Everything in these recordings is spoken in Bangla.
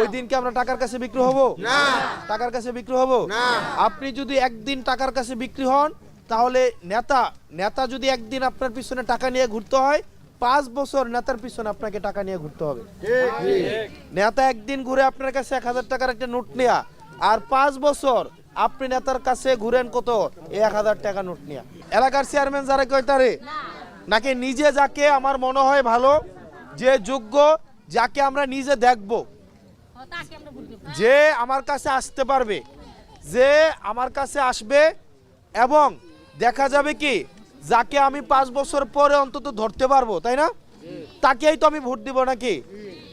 ওই দিনকে আমরা টাকার কাছে বিক্রি হব না, টাকার কাছে বিক্রি হব না। আপনি যদি একদিন টাকার কাছে বিক্রি হন, তাহলে নেতা যদি একদিন আপনার পিছনে টাকা নিয়ে ঘুরতে হয়, 5 বছর নেতার পিছনে আপনাকে টাকা নিয়ে ঘুরতে হবে। নেতা একদিন ঘুরে আপনার কাছে 1000 টাকার একটা নোট নেয়া, আর 5 বছর আপনি নেতার কাছে ঘুরেন কত, 1000 টাকা নোট নেয়া। এলাকার চেয়ারম্যান যারা কয় তারে নাকি নিজে যাকে আমার মনে হয় ভালো, যে যোগ্য, যাকে আমরা নিজে দেখব, যে আমার কাছে আসতে পারবে, যে আমার কাছে আসবে এবং দেখা যাবে কি যাকে আমি 5 বছর পরে অন্তত ধরতে পারবো, তাই না? তাকেই তো আমি ভোট দিব, নাকি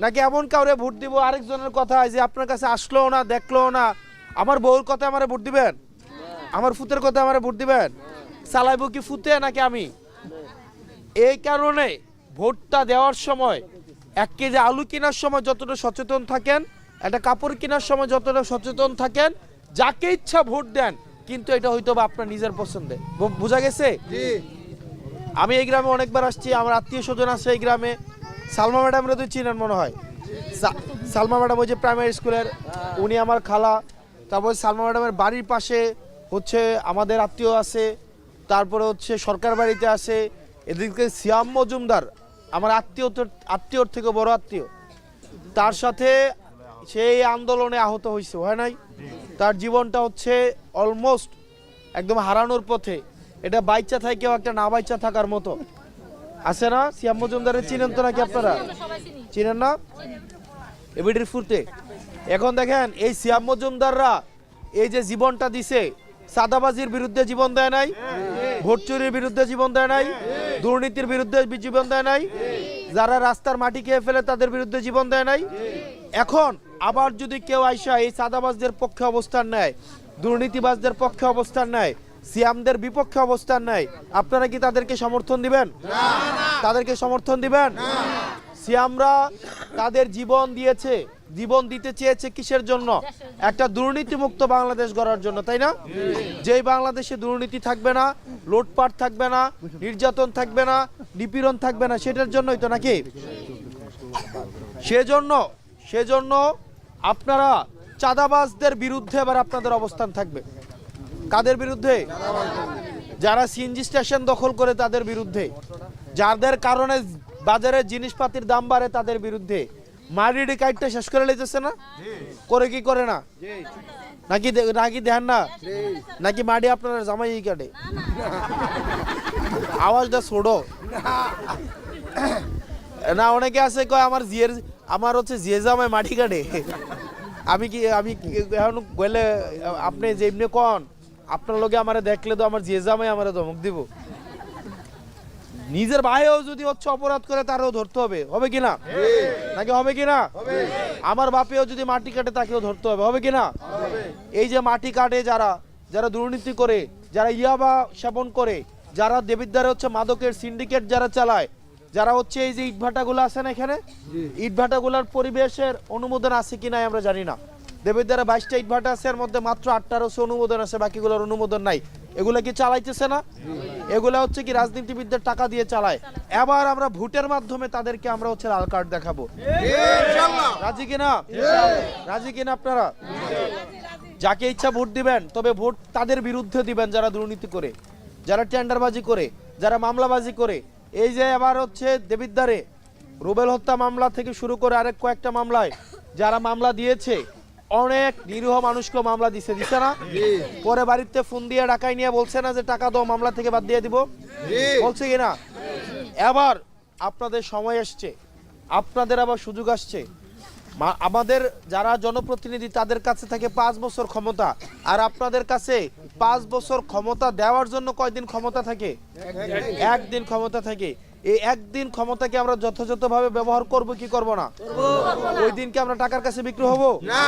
নাকি এমন কাউরে ভোট দিব আরেকজনের কথা যে আপনার কাছে আসলো না, দেখলো না, আমার বউর কথা আমারে ভোট দিবেন, আমার ফুতের কথা আমারে ভোট দিবেন, চালাইবো কি ফুতে নাকি আমি? এই কারণে ভোটটা দেওয়ার সময় 1 কেজি আলু কেনার সময় যতটা সচেতন থাকেন, একটা কাপড় কেনার সময় যতটা সচেতন থাকেন, যাকে ইচ্ছা ভোট দেন, কিন্তু এটা হয়তো বা আপনার নিজের পছন্দে। বোঝা গেছে? আমি এই গ্রামে অনেকবার আসছি, আমার আত্মীয় স্বজন আছে এই গ্রামে। সালমা ম্যাডামরা তো চিনেন মনে হয়, সালমা ম্যাডাম ওই যে প্রাইমারি স্কুলের, উনি আমার খালা। তারপর সালমা ম্যাডামের বাড়ির পাশে হচ্ছে আমাদের আত্মীয় আছে, তারপরে হচ্ছে সরকার বাড়িতে আছে। এদিকে সিয়াম মজুমদার আমার আত্মীয়র থেকে বড় আত্মীয়, তার সাথে সেই আন্দোলনে আহত হয়েছে, হয় নাই? তার জীবনটা হচ্ছে অলমোস্ট একদম হারানোর পথে। এটা বাইচা থাকেও একটা না বাইচা থাকার মতো আছে না? সিয়াম মজুমদারের চিনেন তো নাকি আপনারা? চিনেন না? এবিডির ফুরতে এখন দেখেন এই সিয়াম মজুমদাররা এই যে জীবনটা দিছে, সাদাবাজির বিরুদ্ধে জীবন দেয় নাই, ভোট চুরির বিরুদ্ধে জীবন দেয় নাই, দুর্নীতির বিরুদ্ধে জীবন দেয় নাই, যারা রাস্তার মাটি খেয়ে ফেলে তাদের বিরুদ্ধে জীবন দেয় নাই। এখন আবার যদি কেউ আইসা এই সাদাবাজদের পক্ষে অবস্থান নেয়, দুর্নীতিবাজদের পক্ষে অবস্থান নেয়, সিয়ামদের বিপক্ষে অবস্থান নেয়, আপনারা কি তাদেরকে সমর্থন দিবেন? তাদেরকে সমর্থন দিবেন? সিয়ামরা তাদের জীবন দিয়েছে, জীবন দিতে চেয়েছে কিসের জন্য? একটা দুর্নীতিমুক্ত বাংলাদেশ গড়ার জন্য, তাই না? যেই বাংলাদেশে দুর্নীতি থাকবে না, লুটপাট থাকবে না, নির্যাতন থাকবে না, নিপীড়ন থাকবে না, সেটার জন্যই তো নাকি? সেজন্য আপনারা চাঁদাবাজদের বিরুদ্ধে এবার আপনাদের অবস্থান থাকবে। কাদের বিরুদ্ধে? যারা সিএনজি স্টেশন দখল করে তাদের বিরুদ্ধে, যাদের কারণে বাজারে জিনিসপাতির দাম বাড়ে তাদের বিরুদ্ধে। মারিডি কাইটটা শেষ করে লেগেছে না? করে কি করে না? নাকি দেন না? নাকি মাডি আপনার জামাই কাটে? আওয়াজটা ছোড়ো না। অনেকে আছে কয় আমার হচ্ছে জিয়ে জামাই মাটি কাটে। আমি এখন গেলে আপনি যেমনি কন, আপনার লোকে আমারে দেখলে তো আমার জিয়ে জামাই আমারে ধমক দিব। নিজের ভাইও যদি হচ্ছে অপরাধ করে তারও ধরতে হবে, হবে কিনা? নাকি হবে কিনা? আমার বাপেও যদি মাটি কাটে তাকেও ধরতে হবে, হবে কিনা? এই যে মাটি কাটে যারা দুর্নীতি করে, যারা ইয়াবা সেবন করে, যারা দেবিদ্বারে হচ্ছে মাদকের সিন্ডিকেট যারা চালায়, যারা হচ্ছে এই যে ইটভাটাগুলো আছে না, এখানে ইটভাটাগুলোর পরিবেশের অনুমোদন আছে কিনা আমরা জানি না। দেবিদ্বারে 22টা ইটভাটা আছে, এর মধ্যে মাত্র 8টার অনুমোদন আছে, বাকিগুলোর অনুমোদন নাই। এগুলা কি চালাইতেছে না? এগুলা হচ্ছে কি রাজনীতিবিদদের টাকা দিয়ে চালায়। এবার আমরা ভোটের মাধ্যমে তাদেরকে আমরা হচ্ছে লাল কার্ড দেখাবো। রাজি কিনা? রাজি কিনা আপনারা? যাকে ইচ্ছা ভোট দিবেন, তবে ভোট তাদের বিরুদ্ধে দিবেন যারা দুর্নীতি করে, যারা টেন্ডারবাজি করে, যারা মামলাবাজি করে। এই যে এবার হচ্ছে দেবিদ্বারে রুবেল হত্যা মামলা থেকে শুরু করে আরেক কয়েকটা মামলায় যারা মামলা দিয়েছে, অনেক নিরীহ মানুষকে মামলা দিছে না? পরে বাড়িতে ফোন দিয়ে ডাকাই নিয়ে বলছে না যে টাকা দাও, মামলা থেকে বাদ দিয়ে দিব, বলছে কিনা? এবার আপনাদের সময় আসছে, আপনাদের আবার সুযোগ আসছে। আমাদের যারা জনপ্রতিনিধি তাদের কাছে থাকে 5 বছর ক্ষমতা, আর আপনাদের কাছে 5 বছর ক্ষমতা দেওয়ার জন্য কয়দিন ক্ষমতা থাকে? 1 দিন ক্ষমতা থাকে। এই 1 দিন ক্ষমতাকে আমরা যথাযথভাবে ব্যবহার করব কি করব না? ওই দিনকে আমরা টাকার কাছে বিক্রি হব না,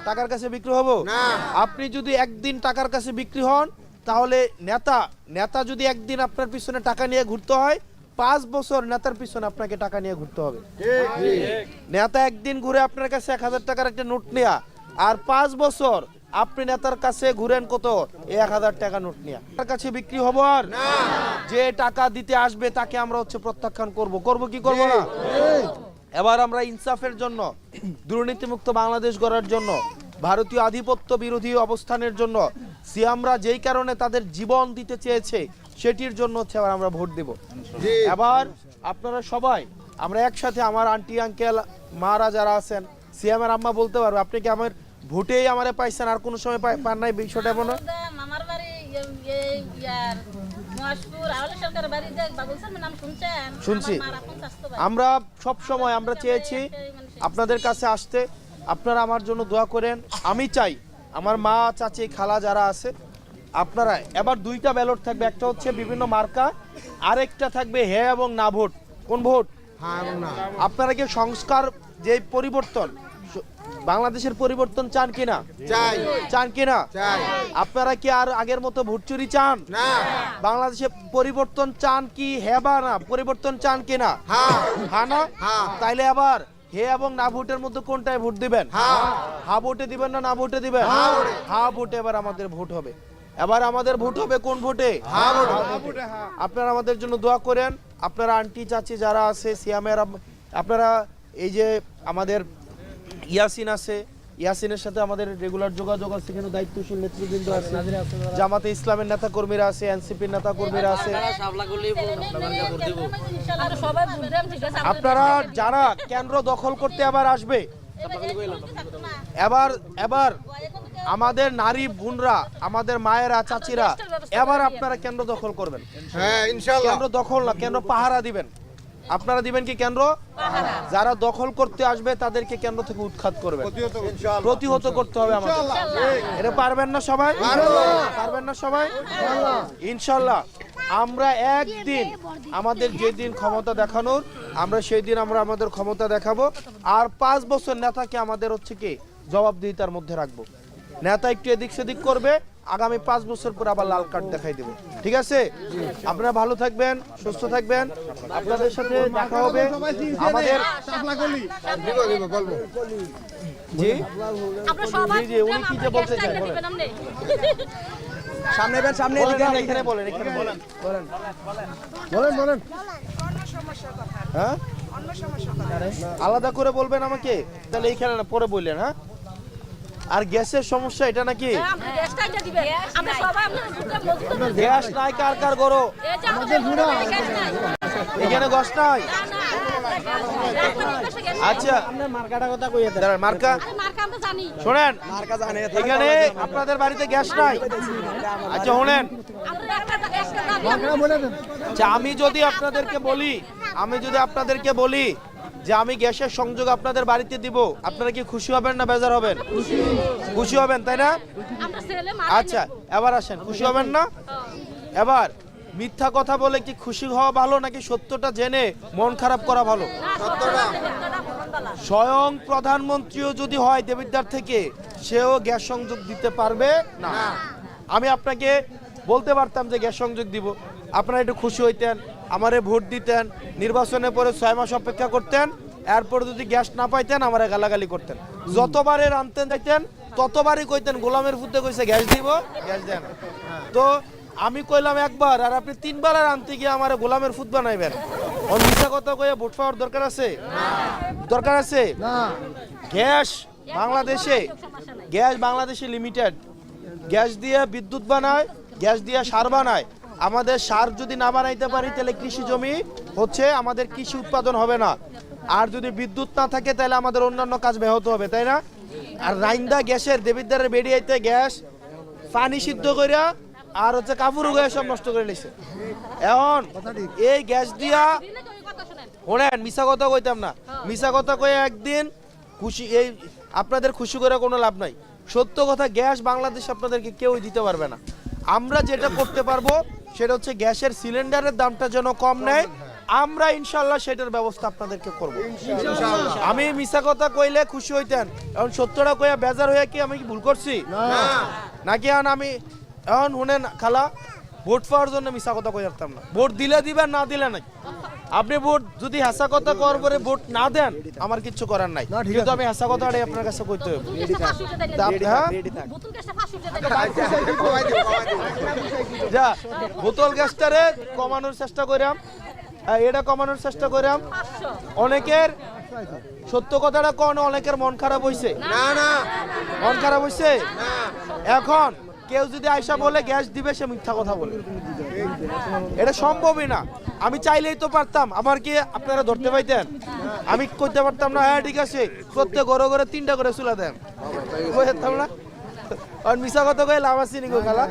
টাকার কাছে বিক্রি হব না। আপনি যদি 1 দিন টাকার কাছে বিক্রি হন, তাহলে নেতা যদি 1 দিন আপনার পিছনে টাকা নিয়ে ঘুরতে হয়, 5 বছর নেতার পিছনে আপনাকে টাকা নিয়ে ঘুরতে হবে। নেতা 1 দিন ঘুরে আপনার কাছে 1000 টাকার একটা নোট নেয়া, আর 5 বছর আপনি নেতার কাছে ঘুরেন কত, 1000 টাকা নোট নিয়ে। তার কাছে বিক্রি হবো আর যে টাকা দিতে আসবে তাকে আমরা হচ্ছে প্রত্যাখ্যান করব কি করব না? এবার আমরা ইনসাফের জন্য, দুর্নীতিমুক্ত বাংলাদেশ গড়ার জন্য, ভারতীয় আধিপত্য বিরোধী অবস্থানের জন্য সিয়ামরা যেই কারণে তাদের জীবন দিতে চেয়েছে সেটির জন্য হচ্ছে আবার আমরা ভোট দেব। এবার আপনারা সবাই আমরা একসাথে, আমার আন্টি আঙ্কেল মারা যারা আছেন, সিয়ামের আম্মা বলতে পারবে আপনি কি আমার ভোটেই আমারে পাইছেন, আর কোনো সময় পান নাই? বিষয়টা এমন আমার বাড়ি মহেশপুর আওয়াল সরকার বাড়িতে বাবুলসের নাম শুনছেন? শুনছি। আমরা সব সময় আমরা চেয়েছি আপনাদের কাছে আসতে, আপনারা আমার জন্য দোয়া করেন। আমি চাই আমার মা, চাচি, খালা যারা আছে আপনারা, এবার দুইটা ব্যালট থাকবে, একটা হচ্ছে বিভিন্ন মার্কা, আরেকটা থাকবে হ্যাঁ এবং না ভোট। কোন ভোট? হ্যাঁ এবং না। আপনারা কি সংস্কার যে পরিবর্তন, বাংলাদেশের পরিবর্তন চান কিনা? চাই। চান কিনা? চাই। আপনারা কি আর আগের মতো ভোট চুরি চান? না। বাংলাদেশে পরিবর্তন চান কি? হ্যাঁ বা না? পরিবর্তন চান কিনা? হ্যাঁ। হ্যাঁ না? হ্যাঁ। তাইলে আবার হে এবং না ভোটের মধ্যে কোনটায় ভোট দিবেন? হ্যাঁ ভোটে দিবেন না না ভোটে দিবেন? হ্যাঁ ভোটে এবার আমাদের ভোট হবে। এবার আমাদের ভোট হবে কোন ভোটে? হ্যাঁ ভোটে। আপনারা আমাদের জন্য দোয়া করেন। আপনারা আন্টি চাচি যারা আছে, সিয়ামের আপনারা, এই যে আমাদের ইয়াসিন আছে, ইয়াসিনের সাথে আমাদের রেগুলার যোগাযোগ আছে, এখানে দায়িত্বশীল নেতৃবৃন্দ আছে, জামাতে ইসলামের নেতা কর্মীরা আছে, এনসিপির নেতা কর্মীরা আছে। আপনারা যারা কেন্দ্র দখল করতে আবার আসবে, এবার আমাদের নারী বোনরা, আমাদের মায়েরা, চাচিরা, এবার আপনারা কেন্দ্র দখল করবেন। হ্যাঁ ইনশাআল্লাহ। কেন্দ্র দখল না, কেন্দ্র পাহারা দিবেন। আপনারা দিবেন কি কেন্দ্র? যারা দখল করতে আসবে তাদেরকে কেন্দ্র থেকে উৎখাত করবেন, প্রতিহত করতে হবে আমাদের। এটা পারবেন না সবাই? পারবেন না সবাই? ইনশাআল্লাহ আমরা একদিন, আমাদের যেদিন ক্ষমতা দেখানোর, আমরা সেই দিন আমরা আমাদের ক্ষমতা দেখাবো। আর 5 বছর নেতাকে আমাদের হচ্ছে কি জবাবদিহিতার মধ্যে রাখবো। নেতা একটু এদিক সেদিক করবে, আগামী 5 বছর পর আবার লাল কার্ড দেখাই দেব। ঠিক আছে? আপনারা ভালো থাকবেন, সুস্থ থাকবেন, আপনাদের সাথে দেখা হবে আমাদের। জি জি, উনি কি যে বলতে চান বলেন। সামনে বেন, সামনে এখানে বলেন, এখানে বলেন, বলেন। হ্যাঁ আলাদা করে বলবেন আমাকে, তাহলে এইখানে না, পরে বললেন। হ্যাঁ, আর গ্যাসের সমস্যা এটা নাকি? গ্যাস নাই, কার কার গরো? এখানে গ্যাস নাই। আচ্ছা মার্কাটা কথা কইয়া দেন। মার্কা শোনেন, এখানে আপনাদের বাড়িতে গ্যাস নাই। আচ্ছা শোনেন, আচ্ছা আমি যদি আপনাদেরকে বলি যে আমি গ্যাসের সংযোগ আপনাদের বাড়িতে দিব, আপনারা কি খুশি হবেন না বেজার হবেন? খুশি হবেন, তাই না? আচ্ছা এবার আসেন, খুশি হবেন না? এবার মিথ্যা কথা বলে কি খুশি হওয়া ভালো, নাকি সত্যটা জেনে মন খারাপ করা ভালো? স্বয়ং প্রধানমন্ত্রীও যদি হয় দেবিদ্বার থেকে, সেও গ্যাস সংযোগ দিতে পারবে না। আমি আপনাকে বলতে পারতাম যে গ্যাস সংযোগ দিব, আপনারা একটু খুশি হইতেন, আমারে ভোট দিতেন, নির্বাচনের পরে 6 মাস অপেক্ষা করতেন, এরপর যদি গ্যাস না পাইতেন আমারে গালাগালি করতেন। যতবারে আনতেন যাইতেন ততবারই কইতেন গোলামের ফুটে কইছে গ্যাস দিব, গ্যাস দেন। তো আমি কইলাম একবার, আর আপনি 3 বার আর আনতে গিয়ে আমারে গোলামের ফুট বানাইবেন। ওর মিথ্যা কথা কইয়া ভোট পাওয়ার দরকার আছে? দরকার আছে না। গ্যাস বাংলাদেশে লিমিটেড। গ্যাস দিয়ে বিদ্যুৎ বানায়, গ্যাস দিয়ে সার বানায়। আমাদের সার যদি না বানাইতে পারি তাহলে কৃষি জমি হচ্ছে, আমাদের কৃষি উৎপাদন হবে না। আর যদি বিদ্যুৎ না থাকে তাহলে আমাদের অন্যান্য কাজ ব্যাহত হবে, তাই না? আর রাইন্দা গ্যাসের দেবিদ্বারের বেরিয়েতে গ্যাস পানি সিদ্ধ কইরা আর হচ্ছে কাপড় উগায় সব নষ্ট করে নিছে। এখন এই গ্যাস দিয়া শোনেন, মিশা কথা কইতাম না, মিশা কথা কয়ে একদিন খুশি, এই আপনাদের খুশি করে কোনো লাভ নাই। সত্য কথা, গ্যাস বাংলাদেশ আপনাদেরকে কেউই দিতে পারবে না। আমরা যেটা করতে পারবো সেটা হচ্ছে গ্যাসের সিলিন্ডারের দামটা যেন কম নেয়, আমরা ইনশাল্লাহ সেটার ব্যবস্থা আপনাদেরকে করব। আমি মিশা কথা কইলে খুশি হইতেন, এখন সত্যটা কইয়া বেজার হইয়া কি আমি কি ভুল করছি নাকি? আমি এখন শুনেন খালা, ভোট পাওয়ার জন্য মিশা কথা কই রাখতাম না। ভোট দিলে দিবেন, না দিলে নাই। আপনি ভোট যদি হাসা কথা করার পরে ভোট না দেন, আমার কিচ্ছু করার নাই, কিন্তু আমি হাসা কথাটাই আপনার কাছে কইতে হবে। যা বোতল গ্যাসটারে কমানোর চেষ্টা করাম, এটা কমানোর চেষ্টা করাম। অনেকের সত্য কথাটা কোন অনেকের মন খারাপ হইছে? না না মন খারাপ হইছে? এখন কেউ যদি আয়সা বলে গ্যাস দিবে, সে মিথ্যা কথা বলে। এটা সম্ভবই না। আমি চাইলেই তো পারতাম, আমার কি আপনারা ধরতে পাইতেন? আমি করতে পারতাম না, হ্যাঁ ঠিক আছে প্রত্যেক ঘরে ঘরে 3টা করে চুলা দেন, বুঝতাম না? আর মিশা কথা কয়ে লাভ আছে নিগো খালা।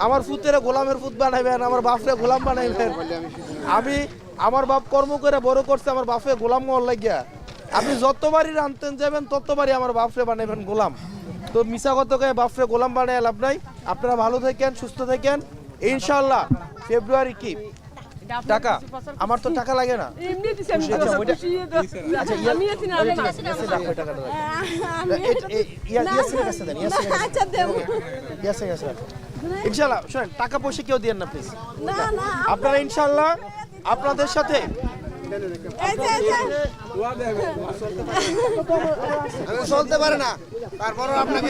আমার ফুতের গোলামের ফুত বানাইবেন, আমার বাপরে গোলাম বানাইবেন। আমি আমার বাপ কর্ম করে বড় করছে, আমার বাপে গোলাম মহল লাগিয়া। আপনি যতবারই রানতেন যাবেন ততবারই আমার বাপরে বানাইবেন গোলাম। তো মিশা কথা কয়ে বাপরে গোলাম বানাই লাভ নাই। আপনারা ভালো থাকেন, সুস্থ থাকেন ইনশাআল্লাহ। ফেব্রুয়ারি কি টাকা? আমার তো টাকা লাগে না। আচ্ছা, ওইটা- আচ্ছা, রাখো টাকাটা, রাখো। ইয়াসিনের কাছে দেন, ইয়াসিনের কাছে রাখো। ইনশাআল্লাহ শুনেন, টাকা পয়সা কেউ দিয়েন না প্লিজ। আপনারা ইনশাআল্লাহ আপনাদের সাথে চলতে পারে না, তারপর আপনাকে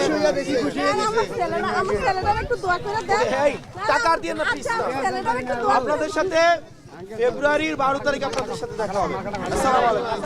এই টাকা আর দিয়েন না প্লিজ। আপনাদের সাথে ফেব্রুয়ারির 12 তারিখ আপনাদের সাথে দেখা হবে। আসসালামু আলাইকুম।